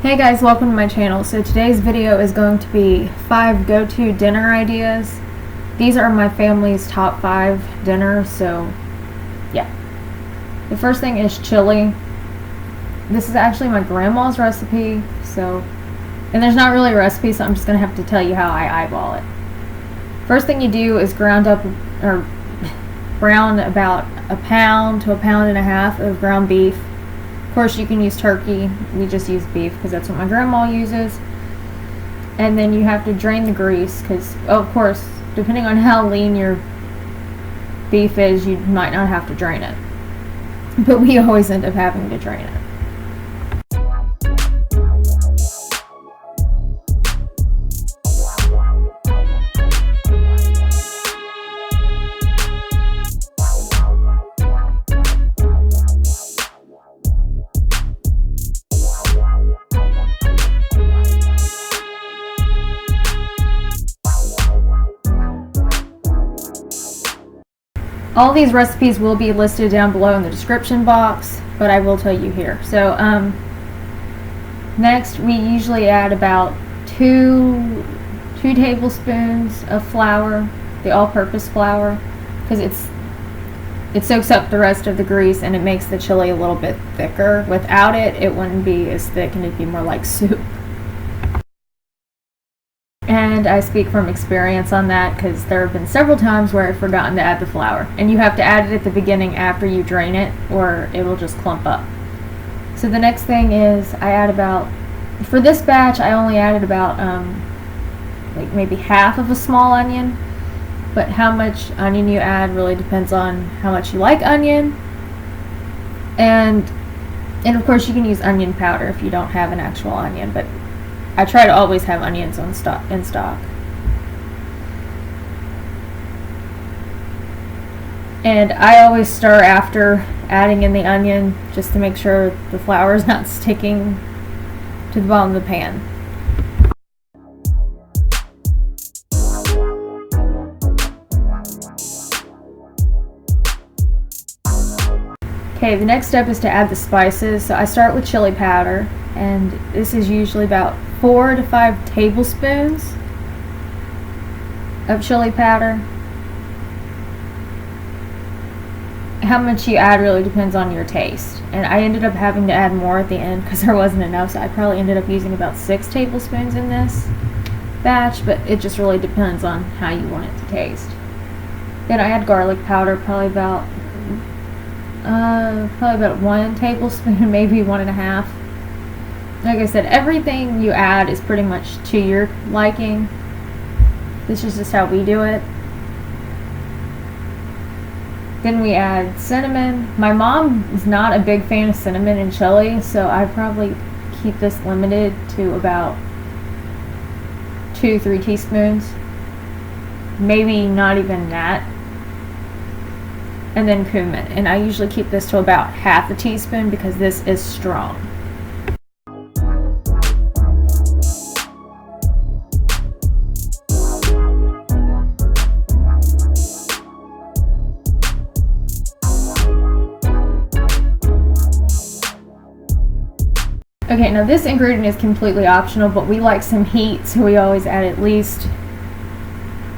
Hey guys, welcome to my channel. So today's video is going to be 5 go-to dinner ideas. These are my family's top 5 dinners, so yeah. The first thing is chili. This is actually my grandma's recipe, and there's not really a recipe, so I'm just going to have to tell you how I eyeball it. First thing you do is brown about a pound to a pound and a half of ground beef. Of course, you can use turkey. We just use beef because that's what my grandma uses. And then you have to drain the grease because, of course, depending on how lean your beef is, you might not have to drain it. But we always end up having to drain it. All these recipes will be listed down below in the description box, but I will tell you here. So next we usually add about 2 tablespoons of flour, the all-purpose flour, because it soaks up the rest of the grease and it makes the chili a little bit thicker. Without it, it wouldn't be as thick and it'd be more like soup. And I speak from experience on that because there have been several times where I've forgotten to add the flour. And you have to add it at the beginning after you drain it or it will just clump up. So the next thing is I add about, for this batch I only added about like maybe half of a small onion. But how much onion you add really depends on how much you like onion. And of course you can use onion powder if you don't have an actual onion, but I try to always have onions in stock. And I always stir after adding in the onion just to make sure the flour is not sticking to the bottom of the pan. Okay, the next step is to add the spices. So I start with chili powder, and this is usually about 4 to 5 tablespoons of chili powder. How much you add really depends on your taste, and I ended up having to add more at the end because there wasn't enough, so I probably ended up using about 6 tablespoons in this batch, but it just really depends on how you want it to taste. Then I add garlic powder, probably about 1 tablespoon, maybe 1.5. Like I said, everything you add is pretty much to your liking. This is just how we do it. Then we add cinnamon. My mom is not a big fan of cinnamon in chili, so I probably keep this limited to about 2-3 teaspoons. Maybe not even that. And then cumin. And I usually keep this to about half a teaspoon because this is strong. Okay, now this ingredient is completely optional, but we like some heat, so we always add at least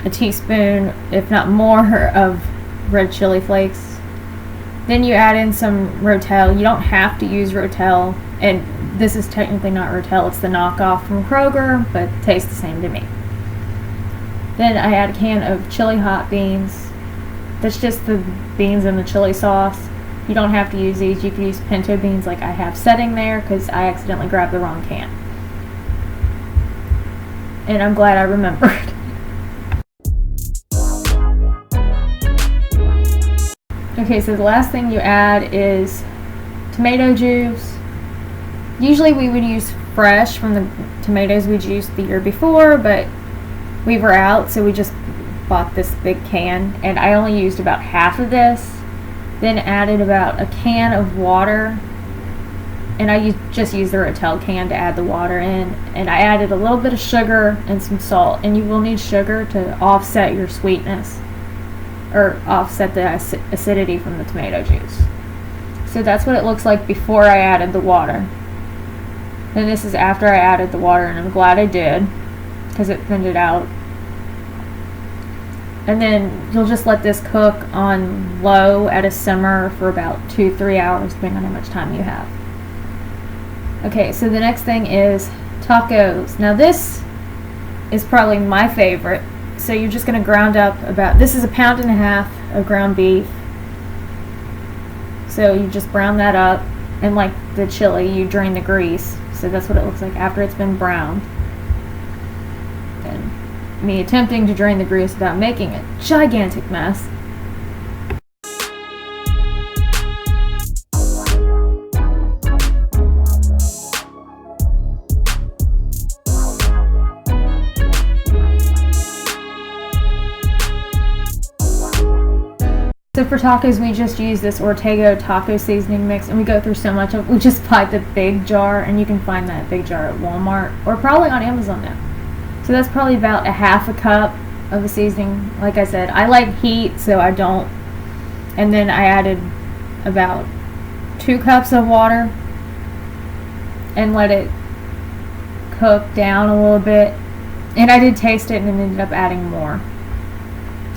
a teaspoon, if not more, of red chili flakes. Then you add in some Rotel. You don't have to use Rotel, and this is technically not Rotel, it's the knockoff from Kroger, but it tastes the same to me. Then I add a can of chili hot beans. That's just the beans in the chili sauce. You don't have to use these. You can use pinto beans like I have setting there because I accidentally grabbed the wrong can. And I'm glad I remembered. Okay, so the last thing you add is tomato juice. Usually we would use fresh from the tomatoes we juiced the year before, but we were out, so we just bought this big can, and I only used about half of this. Then added about a can of water, and I just used the Rotel can to add the water in, and I added a little bit of sugar and some salt, and you will need sugar to offset your sweetness or offset the acidity from the tomato juice. So that's what it looks like before I added the water. And this is after I added the water, and I'm glad I did because it thinned it out. And then you'll just let this cook on low at a simmer for about 2-3 hours, depending on how much time you have. Okay, so the next thing is tacos. Now this is probably my favorite. So you're just going to ground up this is 1.5 pounds of ground beef. So you just brown that up, and like the chili, you drain the grease. So that's what it looks like after it's been browned. And me attempting to drain the grease without making a gigantic mess. So for tacos, we just use this Ortega taco seasoning mix, and we go through so much of it. We just buy the big jar, and you can find that big jar at Walmart or probably on Amazon now. So that's probably about 1/2 cup of the seasoning. Like I said, I like heat, so I don't. And then I added about 2 cups of water and let it cook down a little bit. And I did taste it and then ended up adding more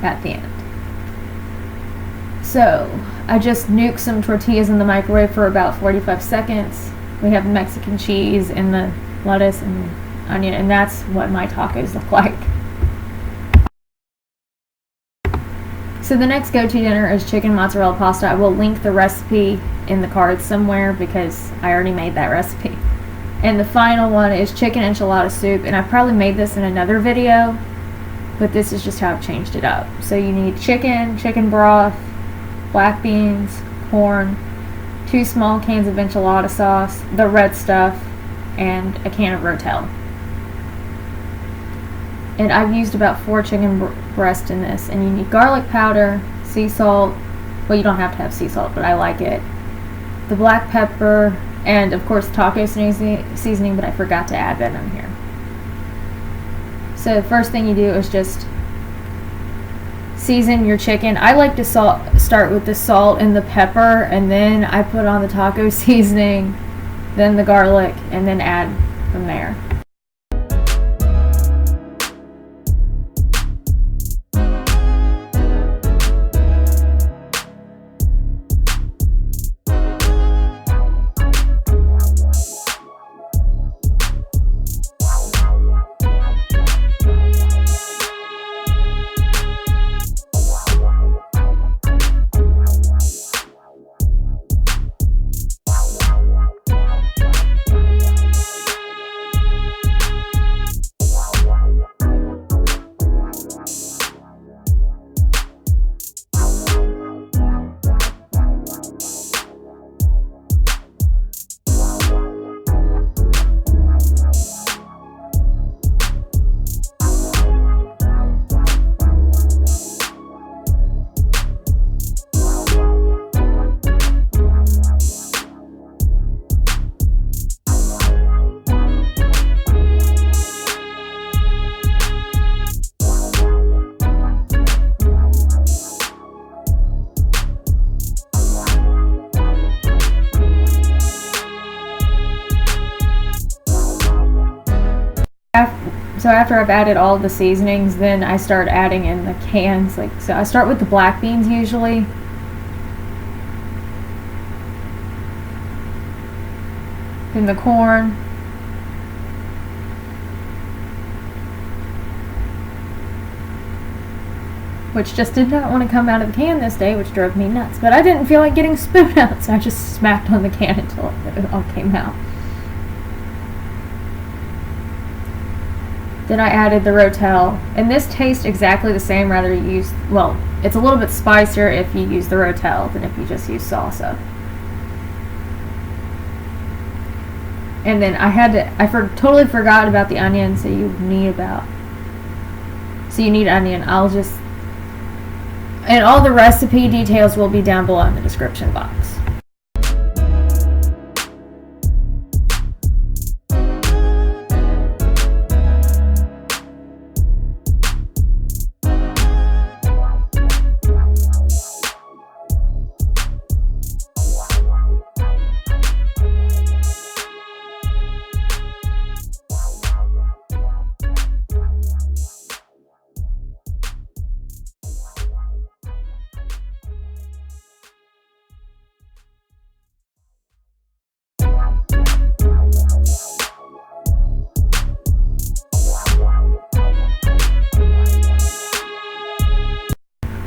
at the end. So I just nuked some tortillas in the microwave for about 45 seconds. We have Mexican cheese and the lettuce and onion, and that's what my tacos look like. So the next go-to dinner is chicken mozzarella pasta. I will link the recipe in the cards somewhere because I already made that recipe. And the final one is chicken enchilada soup, and I probably made this in another video, but this is just how I've changed it up. So you need chicken broth, black beans, corn, 2 small cans of enchilada sauce, the red stuff, and a can of Rotel. And I've used about 4 chicken breasts in this. And you need garlic powder, sea salt. Well, you don't have to have sea salt, but I like it. The black pepper, and of course taco seasoning, but I forgot to add that in here. So the first thing you do is just season your chicken. I like to start with the salt and the pepper, and then I put on the taco seasoning, then the garlic, and then add from there. So after I've added all the seasonings, then I start adding in the cans. So I start with the black beans usually. Then the corn. Which just did not want to come out of the can this day, which drove me nuts. But I didn't feel like getting a spoon out, so I just smacked on the can until it all came out. Then I added the Rotel, and this tastes exactly the same whether you use, well, it's a little bit spicier if you use the Rotel than if you just use salsa. And then I totally forgot about the onion, so you need onion. And all the recipe details will be down below in the description box.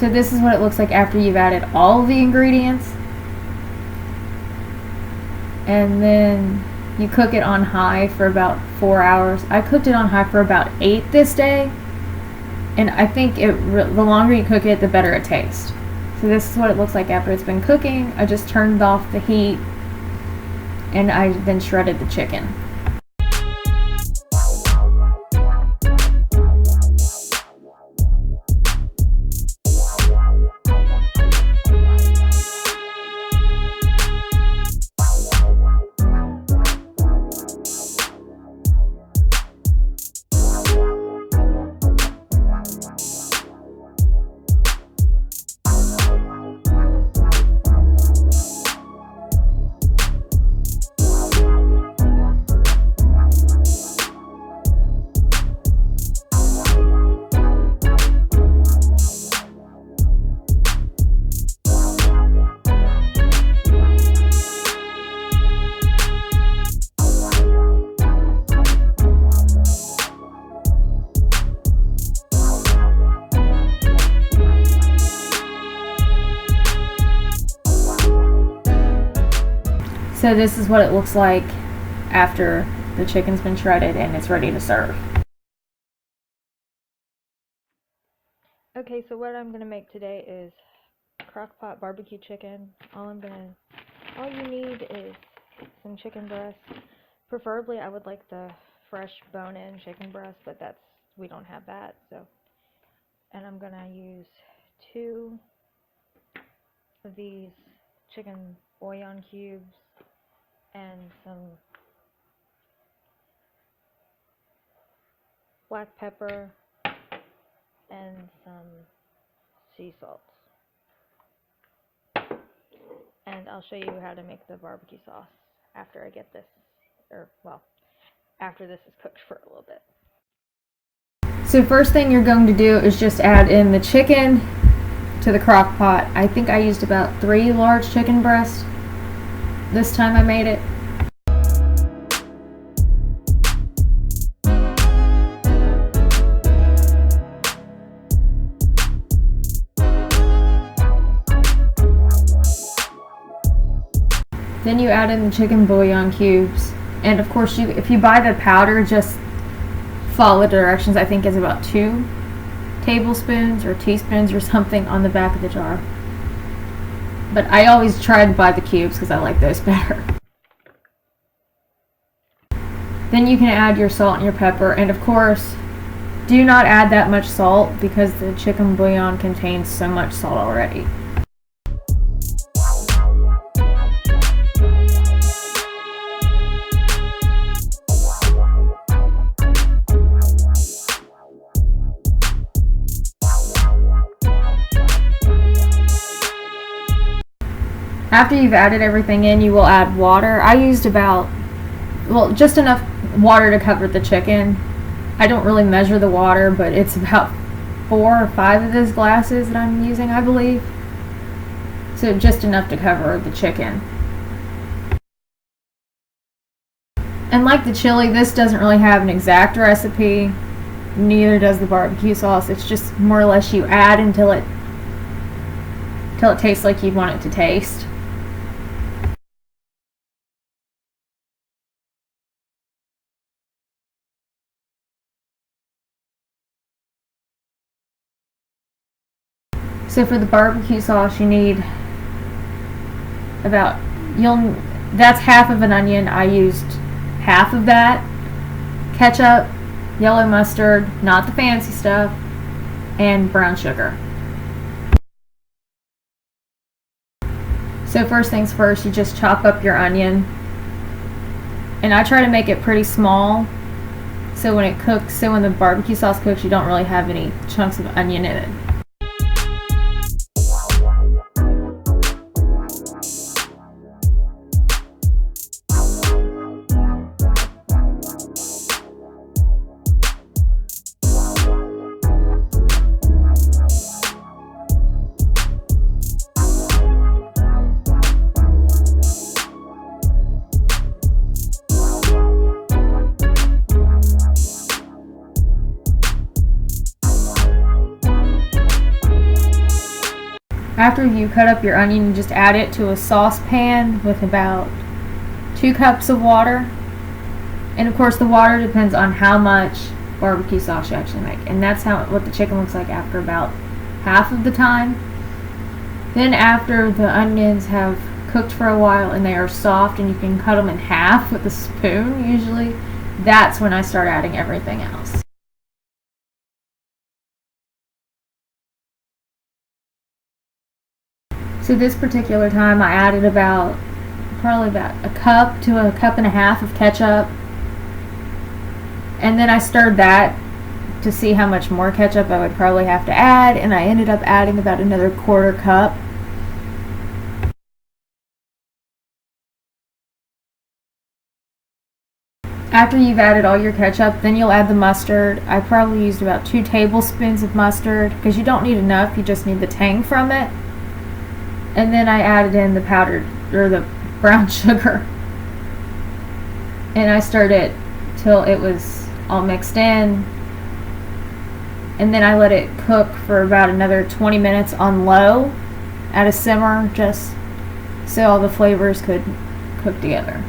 So this is what it looks like after you've added all of the ingredients. And then you cook it on high for about 4 hours. I cooked it on high for about 8 this day. And I think the longer you cook it, the better it tastes. So this is what it looks like after it's been cooking. I just turned off the heat and I then shredded the chicken. So this is what it looks like after the chicken's been shredded and it's ready to serve. Okay, so what I'm going to make today is crockpot barbecue chicken. All you need is some chicken breast. Preferably I would like the fresh bone-in chicken breast, but we don't have that. And I'm going to use 2 of these chicken bouillon cubes and some black pepper and some sea salt. And I'll show you how to make the barbecue sauce after I get this, after this is cooked for a little bit. So first thing you're going to do is just add in the chicken to the crock pot. I think I used about 3 large chicken breasts this time I made it. Then you add in the chicken bouillon cubes, and of course if you buy the powder, just follow the directions. I think it's about 2 tablespoons or teaspoons or something on the back of the jar. But I always try to buy the cubes because I like those better. Then you can add your salt and your pepper, and of course do not add that much salt because the chicken bouillon contains so much salt already. After you've added everything in, you will add water. I used just enough water to cover the chicken. I don't really measure the water, but it's about 4 or 5 of those glasses that I'm using, I believe. So just enough to cover the chicken. And like the chili, this doesn't really have an exact recipe. Neither does the barbecue sauce. It's just more or less you add until it tastes like you want it to taste. So for the barbecue sauce, you need that's half of an onion. I used half of that. Ketchup, yellow mustard, not the fancy stuff, and brown sugar. So first things first, you just chop up your onion. And I try to make it pretty small, so when the barbecue sauce cooks, you don't really have any chunks of onion in it. After you cut up your onion, you just add it to a saucepan with about 2 cups of water. And of course the water depends on how much barbecue sauce you actually make. And that's what the chicken looks like after about half of the time. Then after the onions have cooked for a while and they are soft and you can cut them in half with a spoon usually, that's when I start adding everything else. So this particular time I added probably about a cup to a cup and a half of ketchup. And then I stirred that to see how much more ketchup I would probably have to add, and I ended up adding about another 1/4 cup. After you've added all your ketchup, then you'll add the mustard. I probably used about 2 tablespoons of mustard because you don't need enough, you just need the tang from it. And then I added in the powdered, or the brown sugar. And I stirred it till it was all mixed in. And then I let it cook for about another 20 minutes on low at a simmer, just so all the flavors could cook together.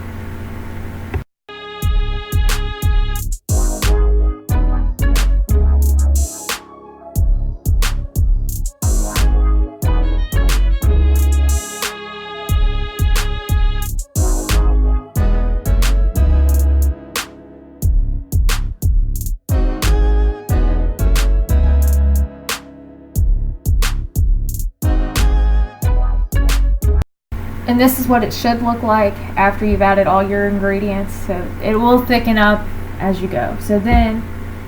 And this is what it should look like after you've added all your ingredients. So it will thicken up as you go. So then,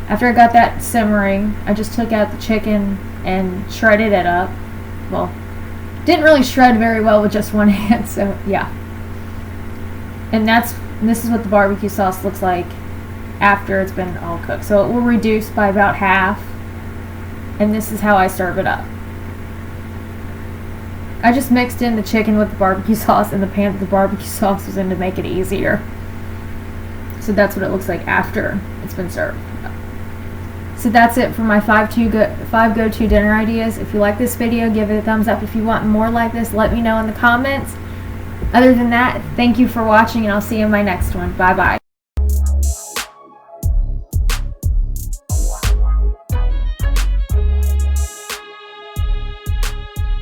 after I got that simmering, I just took out the chicken and shredded it up. Well, didn't really shred very well with just one hand, so yeah. And this is what the barbecue sauce looks like after it's been all cooked. So it will reduce by about half. And this is how I serve it up. I just mixed in the chicken with the barbecue sauce in the pan that the barbecue sauce was in to make it easier. So that's what it looks like after it's been served. So that's it for my 5 go-to dinner ideas. If you like this video, give it a thumbs up. If you want more like this, let me know in the comments. Other than that, thank you for watching, and I'll see you in my next one. Bye-bye.